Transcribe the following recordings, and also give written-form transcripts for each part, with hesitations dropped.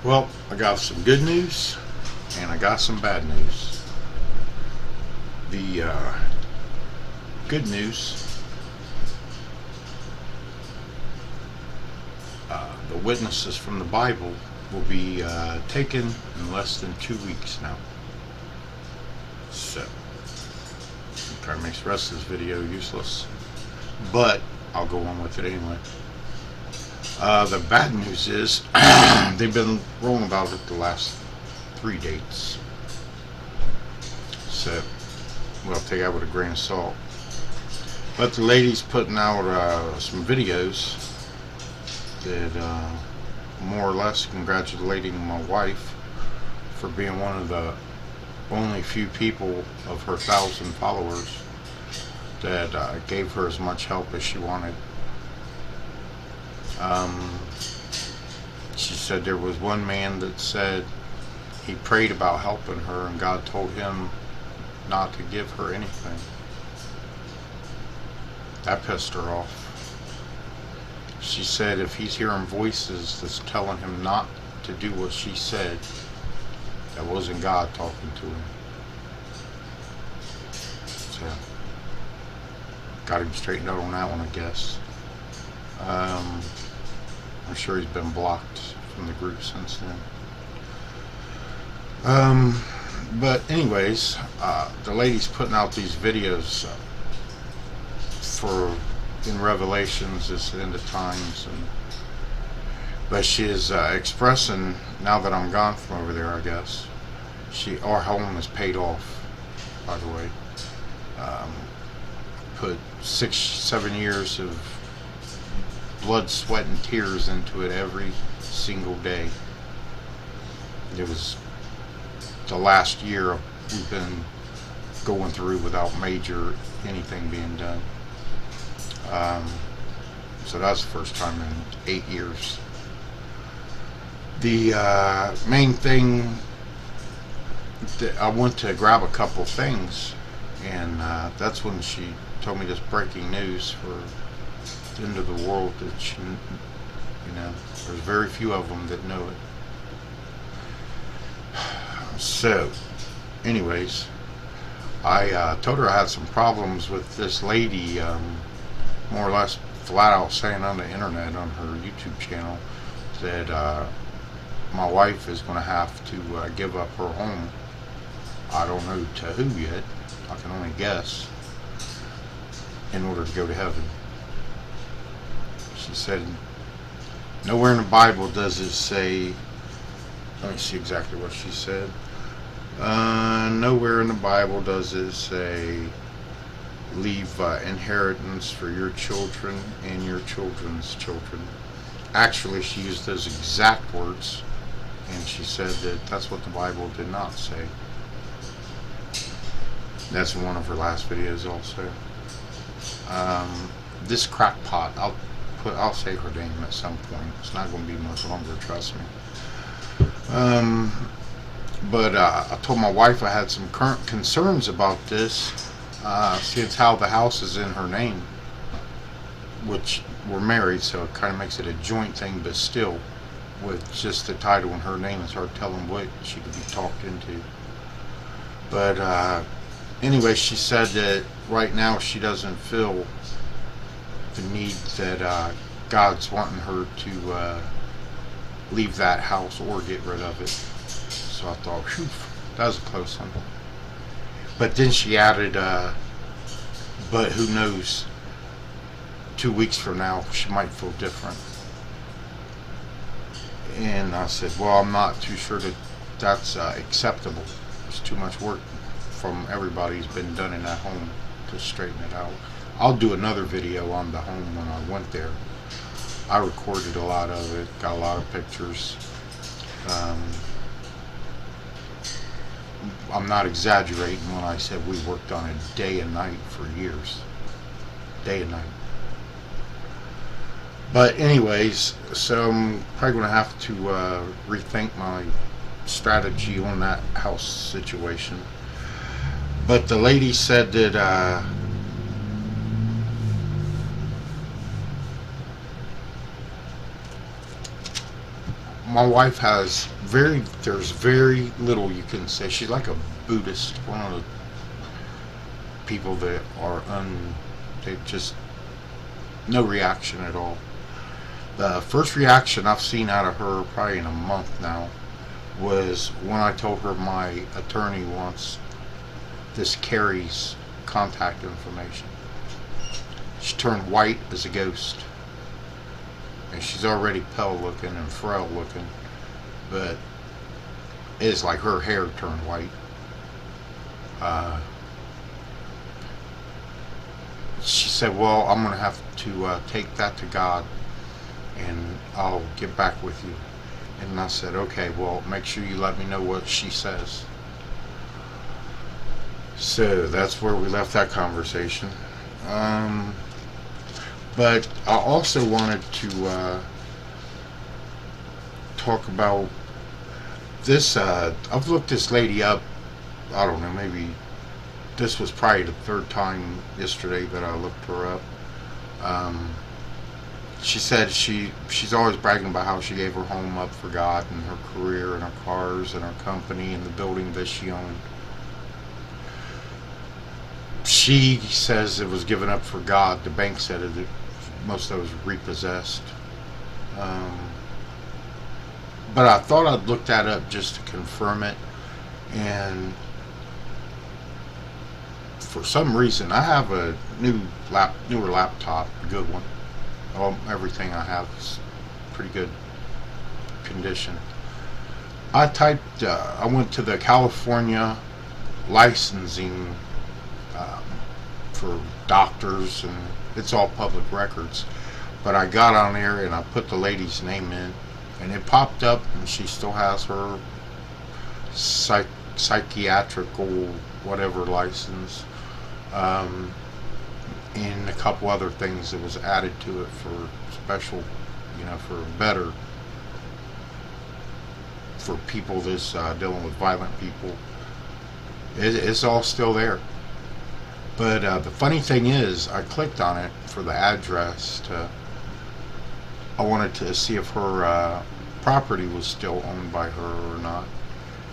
Well, I got some good news and I got some bad news. The good news, the witnesses from the Bible will be taken in less than 2 weeks now. So, it kind of makes the rest of this video useless. But I'll go on with it anyway. The bad news is they've been rolling about it the last 3 dates. So, we'll take that with a grain of salt. But the lady's putting out some videos that more or less congratulating my wife for being one of the only few people of her 1,000 followers that gave her as much help as she wanted. She said there was one man that said he prayed about helping her and God told him not to give her anything. That pissed her off. She said if he's hearing voices that's telling him not to do what she said, that wasn't God talking to him. So, got him straightened out on that one, I guess. I'm sure he's been blocked from the group since then. But anyways, the lady's putting out these videos for in Revelations, this end of times, but she is expressing, now that I'm gone from over there, I guess, our home is paid off, by the way. Put 6-7 years of blood, sweat, and tears into it every single day. It was the last year we've been going through without major anything being done. So that's the first time in 8 years. The main thing that I went to grab a couple things, and that's when she told me this breaking news for the end of the world, that she, there's very few of them that know it. So, anyways, I told her I had some problems with this lady, more or less flat out saying on the internet, on her YouTube channel, that my wife is going to have to give up her home. I don't know to who yet. I can only guess. In order to go to heaven. She said, nowhere in the Bible does it say, let me see exactly what she said. Nowhere in the Bible does it say, leave inheritance for your children and your children's children. Actually, she used those exact words, and she said that that's what the Bible did not say. That's in one of her last videos also. This crackpot, I'll say her name at some point. It's not going to be much longer, trust me. But I told my wife I had some current concerns about this, since how the house is in her name, which we're married, so it kind of makes it a joint thing, but still, with just the title in her name, it's hard telling what she could be talked into. But anyway, she said that right now she doesn't feel the need that God's wanting her to leave that house or get rid of it. So I thought, phew, that was a close one. But then she added, but who knows, 2 weeks from now she might feel different. And I said, well, I'm not too sure that that's acceptable. It's too much work from everybody who's been done in that home to straighten it out. I'll do another video on the home when I went there. I recorded a lot of it, got a lot of pictures. I'm not exaggerating when I said we worked on it day and night for years. Day and night. But anyways, so I'm probably going to have to rethink my strategy on that house situation. But the lady said that my wife has there's very little you can say. She's like a Buddhist, one of the people that are they just no reaction at all. The first reaction I've seen out of her probably in a month now was when I told her my attorney wants this Carrie's contact information. She turned white as a ghost. And she's already pale looking and frail looking, but it's like her hair turned white. She said, well, I'm going to have to take that to God and I'll get back with you. And I said, okay, well, make sure you let me know what she says. So that's where we left that conversation. But I also wanted to talk about this. I've looked this lady up. I don't know, maybe this was probably the third time yesterday that I looked her up. She said she's always bragging about how she gave her home up for God and her career and her cars and her company and the building that she owned. She says it was given up for God. The bank said it. Most of it was repossessed. But I thought I'd look that up just to confirm it. And for some reason, I have a newer laptop, a good one. Everything I have is pretty good condition. I went to the California licensing for doctors, and it's all public records. But I got on there and I put the lady's name in, and it popped up, and she still has her psychiatrical whatever license, and a couple other things that was added to it for special, for better for people that's dealing with violent people. It's all still there. But the funny thing is, I clicked on it for the address. I wanted to see if her property was still owned by her or not.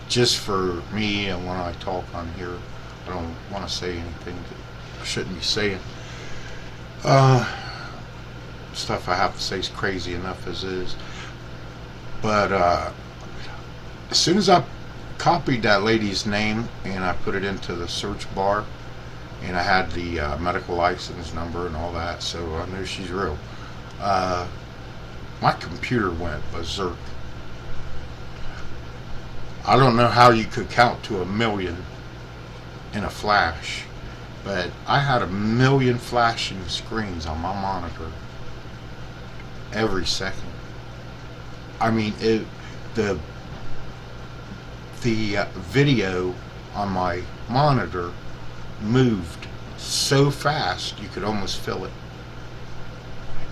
Just for me, and when I talk on here, I don't want to say anything that I shouldn't be saying. Stuff I have to say is crazy enough as is. But as soon as I copied that lady's name and I put it into the search bar, and I had the medical license number and all that, so I knew she's real. My computer went berserk. I don't know how you could count to 1,000,000 in a flash, but I had 1,000,000 flashing screens on my monitor every second. I mean, the video on my monitor moved so fast you could almost feel it.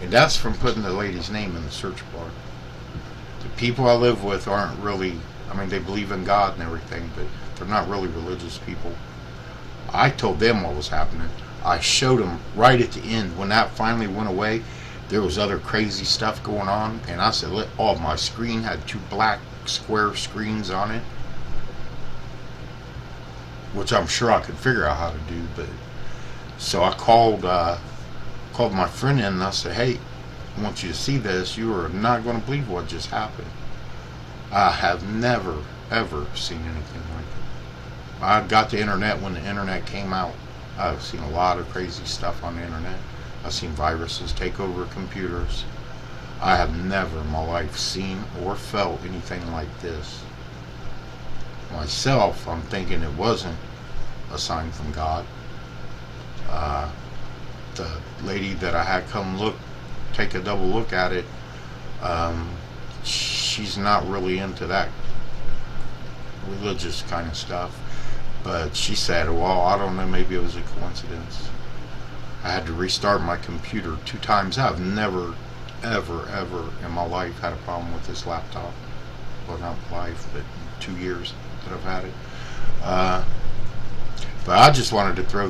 And that's from putting the lady's name in the search bar. The people I live with aren't really, they believe in God and everything, but they're not really religious people. I told them what was happening. I showed them right at the end. When that finally went away, there was other crazy stuff going on, and I said, my screen had 2 black square screens on it, which I'm sure I could figure out how to do. But so I called my friend in, and I said, hey, I want you to see this. You are not going to believe what just happened. I have never ever seen anything like it. I got the internet when the internet came out. I've seen a lot of crazy stuff on the internet. I've seen viruses take over computers. I have never in my life seen or felt anything like this. Myself, I'm thinking it wasn't a sign from God. The lady that I had come take a double look at it, she's not really into that religious kind of stuff. But she said, well, I don't know, maybe it was a coincidence. I had to restart my computer 2 times. I've never, ever in my life had a problem with this laptop. Well, not life, but 2 years that I've had it. But I just wanted to throw